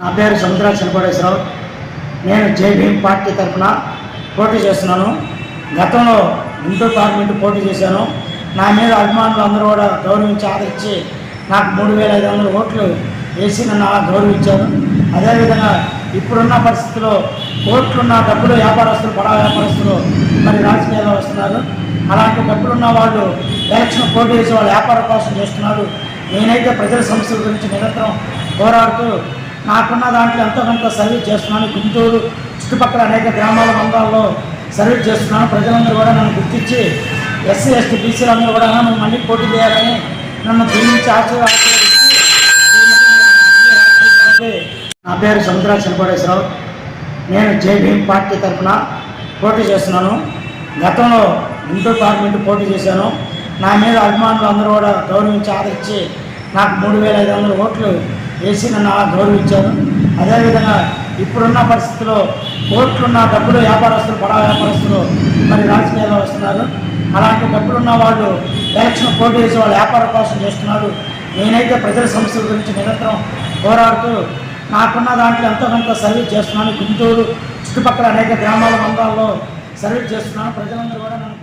నా పేరు సముద్ర చనపడేశ్వరరావు. నేను జేబీఎం పార్టీ తరఫున పోటీ చేస్తున్నాను. గతంలో గుంటూరు పార్లమెంటు పోటీ చేశాను. నా మీద అభిమానులు అందరూ కూడా గౌరవించి ఆదరించి నాకు 3500 ఓట్లు వేసి నన్ను గౌరవించారు. అదేవిధంగా ఇప్పుడున్న పరిస్థితుల్లో ఓట్లున్న డబ్బులు వ్యాపారస్తులు, బడా వ్యాపారస్తులు మరి రాజకీయాల్లో వస్తున్నారు. అలాంటి డబ్బులున్న వాళ్ళు ఎలక్షన్ పోటీ చేసి వాళ్ళ వ్యాపారం కోసం చేస్తున్నారు. నేనైతే ప్రజల సమస్యల గురించి నిరంతరం పోరాడుతూ నాకున్న దాంట్లో ఎంతో కొంత సర్వీస్ చేస్తున్నాను. గుంటూరు చుట్టుపక్కల అనేక గ్రామాల మండలాల్లో సర్వీస్ చేస్తున్నాను. ప్రజలందరూ కూడా నన్ను గుర్తించి ఎస్సీ ఎస్టీ బీసీలందరూ కూడా నన్ను మళ్ళీ పోటీ చేయాలని నన్ను దీవించి ఆశీర్వదించి నా పేరు సముద్ర చనపడేశ్వరరావు. నేను జేబీఎం పార్టీ తరఫున పోటీ చేస్తున్నాను. గతంలో గుంటూరు పార్లమెంటు పోటీ చేశాను. నా మీద అభిమానులు అందరూ కూడా గౌరవించి ఆదరించి నాకు 3500 ఓట్లు వేసి నన్ను గౌరవించారు. అదేవిధంగా ఇప్పుడున్న పరిస్థితుల్లో ఓట్లున్న డబ్బులు వ్యాపారస్తులు, బడా వ్యాపారస్తులు మరి రాజకీయాల్లో వస్తున్నారు. అలాంటి డబ్బులున్న వాళ్ళు ఎలక్షన్ పోటీ చేసి వాళ్ళ వ్యాపారం కోసం చేస్తున్నారు. నేనైతే ప్రజల సమస్యల గురించి నిరంతరం పోరాడుతూ నాకున్న దాంట్లో ఎంతో కొంత సర్వీస్ చేస్తున్నాను. గుంటూరు చుట్టుపక్కల అనేక గ్రామాల మండలాల్లో సర్వీస్ చేస్తున్నాను. ప్రజలందరూ కూడా నన్ను